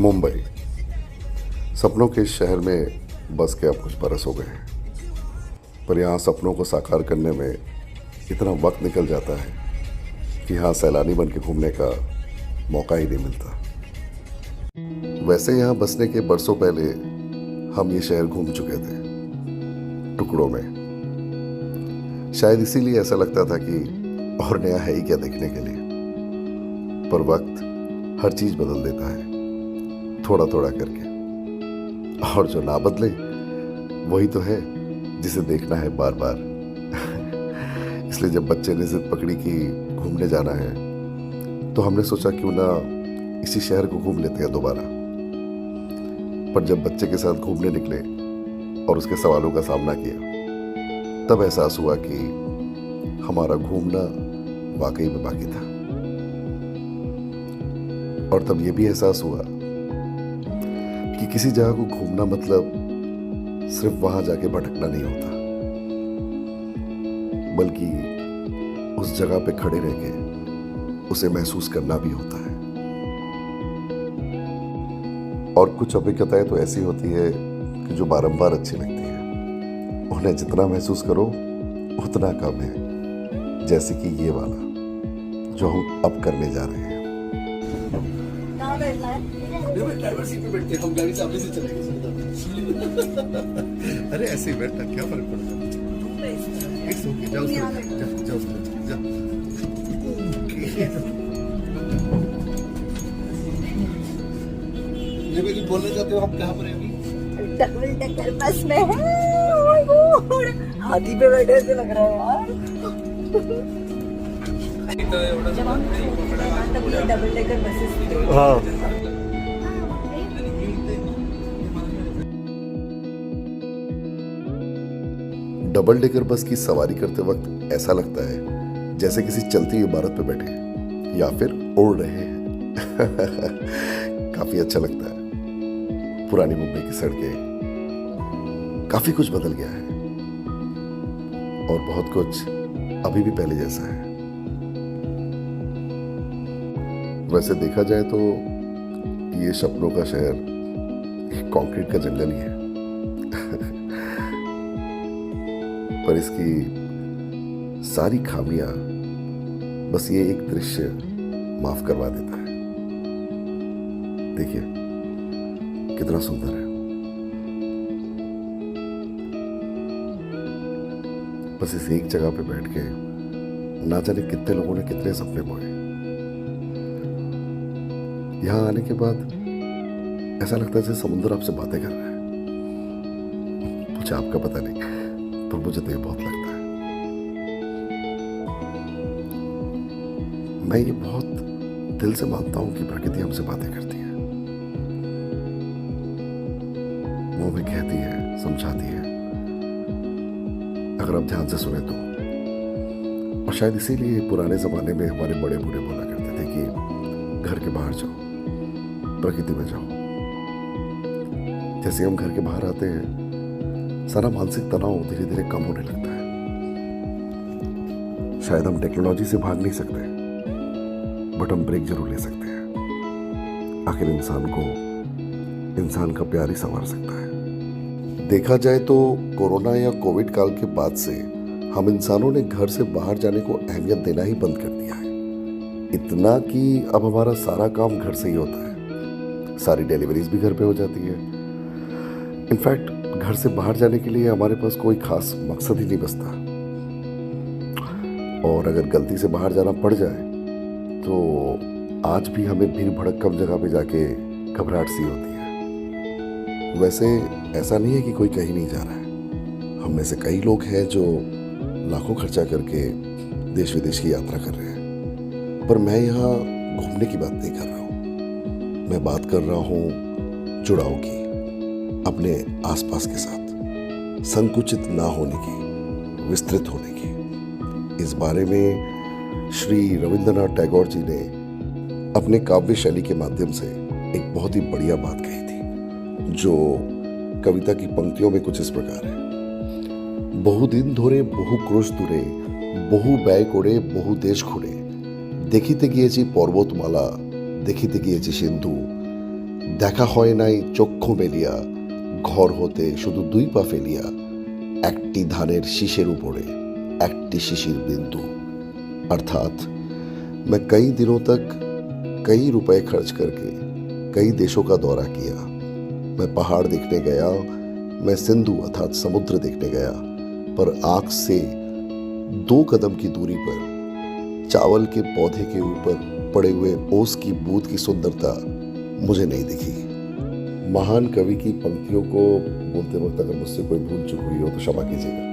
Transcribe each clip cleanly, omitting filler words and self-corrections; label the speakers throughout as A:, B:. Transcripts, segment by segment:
A: मुंबई सपनों के इस शहर में बस के अब कुछ बरस हो गए हैं, पर यहाँ सपनों को साकार करने में इतना वक्त निकल जाता है कि यहाँ सैलानी बन के घूमने का मौका ही नहीं मिलता। वैसे यहाँ बसने के बरसों पहले हम ये शहर घूम चुके थे, टुकड़ों में। शायद इसीलिए ऐसा लगता था कि और नया है ही क्या देखने के लिए। पर वक्त हर चीज बदल देता है, थोड़ा थोड़ा करके, और जो ना बदले वही तो है जिसे देखना है बार बार। इसलिए जब बच्चे ने जिद पकड़ी कि घूमने जाना है, तो हमने सोचा क्यों ना इसी शहर को घूम लेते हैं दोबारा। पर जब बच्चे के साथ घूमने निकले और उसके सवालों का सामना किया, तब एहसास हुआ कि हमारा घूमना वाकई में बाकी था। और तब यह भी एहसास हुआ कि किसी जगह को घूमना मतलब सिर्फ वहां जाके भटकना नहीं होता, बल्कि उस जगह पे खड़े रह के उसे महसूस करना भी होता है। और कुछ अभिज्ञताएं तो ऐसी होती है कि जो बारंबार अच्छी लगती है। उन्हें जितना महसूस करो उतना कम है, जैसे कि ये वाला जो हम अब करने जा रहे हैं।
B: ड्राइवर सीट पे बैठते हैं, हम गाड़ी सामने से चलेंगे। अरे ऐसे ही बैठना क्या फर्क पड़ता है। इट्स ओके, जाओ जाओ जाओ। ये भी कुछ बोलना चाहते हो? हम कहाँ पर हैं अभी?
C: डबल डेकर बस में है। ओह माय गॉड, हाथी पे बैठे ऐसे लग रहा है यार। जब हम तब ये डबल डेकर बसेस थी।
A: हाँ, डबल डेकर बस की सवारी करते वक्त ऐसा लगता है जैसे किसी चलती इमारत पे बैठे हैं या फिर उड़ रहे हैं। काफी अच्छा लगता है। पुरानी मुंबई की सड़कें, काफी कुछ बदल गया है और बहुत कुछ अभी भी पहले जैसा है। वैसे देखा जाए तो ये सपनों का शहर एक कंक्रीट का जंगल ही है। पर इसकी सारी खामियां बस ये एक दृश्य माफ करवा देता है। देखिए कितना सुंदर है। बस इस एक जगह पे बैठ के ना जाने कितने लोगों ने कितने सपने बोए। यहां आने के बाद ऐसा लगता है जैसे समुद्र आपसे बातें कर रहा है। मुझे आपका पता नहीं, पर मुझे तो ये बहुत लगता है। मैं ये बहुत दिल से मानता हूं कि प्रकृति हमसे बातें करती है, वो हमें कहती है, समझाती है, अगर आप ध्यान से सुने तो। और शायद इसीलिए पुराने जमाने में हमारे बड़े बूढ़े बोला करते थे कि घर के बाहर जाओ, प्रकृति में जाओ। जैसे हम घर के बाहर आते हैं, सारा मानसिक तनाव धीरे धीरे कम होने लगता है। शायद हम टेक्नोलॉजी से भाग नहीं सकते, बट हम ब्रेक जरूर ले सकते हैं। आखिर इंसान का प्यार ही संवार सकता है। देखा जाए तो कोरोना या कोविड काल के बाद से हम इंसानों ने घर से बाहर जाने को अहमियत देना ही बंद कर दिया है। इतना कि अब हमारा सारा काम घर से ही होता है, सारी डिलीवरीज भी घर पे हो जाती है। इनफैक्ट घर से बाहर जाने के लिए हमारे पास कोई खास मकसद ही नहीं बचता। और अगर गलती से बाहर जाना पड़ जाए तो आज भी हमें भीड़ भड़क्कम जगह पे जाके घबराहट सी होती है। वैसे ऐसा नहीं है कि कोई कहीं नहीं जा रहा है। हम में से कई लोग हैं जो लाखों खर्चा करके देश विदेश की यात्रा कर रहे हैं। पर मैं यहाँ घूमने की बात नहीं कर रहा हूँ। मैं बात कर रहा हूँ जुड़ाव की, अपने आसपास के साथ, संकुचित ना होने की, विस्तृत होने की। इस बारे में श्री रविंद्रनाथ टैगोर जी ने अपने काव्य शैली के माध्यम से एक बहुत ही बढ़िया बात कही थी, जो कविता की पंक्तियों में कुछ इस प्रकार है। বহুদিন ধরে বহু ক্রোশ দূরে, বহু ব্যয় করে বহু দেশ ঘুরে, দেখিতে গিয়েছি পর্বতমালা, দেখিতে গিয়েছি সিন্ধু, দেখা হয় নাই চক্ষু মেলিয়া, ঘর হতে শুধু দুই পা ফেলিয়া, একটি ধানের শীষের উপরে একটি शिशिर बिंदु। अर्थात मैं कई दिनों तक कई रुपए खर्च करके कई देशों का दौरा किया। मैं पहाड़ देखने गया, मैं सिंधु अर्थात समुद्र देखने गया, पर आंख से 2 कदम की दूरी पर चावल के पौधे के ऊपर पड़े हुए ओस की बूंद की सुंदरता मुझे नहीं दिखी। महान कवि की पंक्तियों को बोलते वक्त अगर मुझसे कोई भूल चूक हुई हो तो क्षमा कीजिएगा,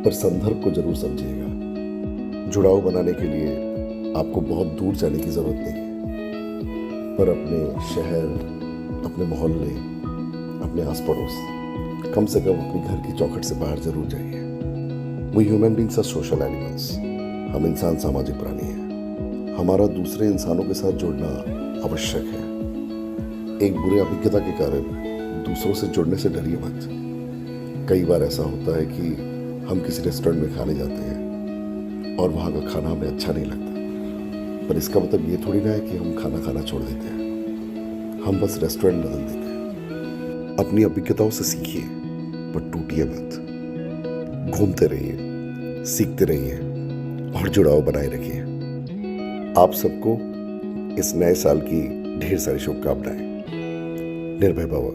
A: पर संदर्भ को जरूर समझिएगा। जुड़ाव बनाने के लिए आपको बहुत दूर जाने की जरूरत नहीं है, पर अपने शहर, अपने मोहल्ले, अपने आस पड़ोस, कम से कम अपने घर की चौखट से बाहर जरूर जाइए। We human beings are social animals. हम इंसान सामाजिक प्राणी हैं। हमारा दूसरे इंसानों के साथ जुड़ना आवश्यक है। एक बुरी अभिज्ञता के कारण दूसरों से जुड़ने से डरिए मत। कई बार ऐसा होता है कि हम किसी रेस्टोरेंट में खाने जाते हैं और वहाँ का खाना हमें अच्छा नहीं लगता, पर इसका मतलब ये थोड़ी ना है कि हम खाना खाना छोड़ देते हैं। हम बस रेस्टोरेंट बदल देते हैं। अपनी अभिज्ञताओं से सीखिए, पर टूटिए मत। घूमते रहिए, सीखते रहिए और जुड़ाव बनाए रखिए। आप सबको इस नए साल की ढेर सारी शुभकामनाएं। निर्भय भव।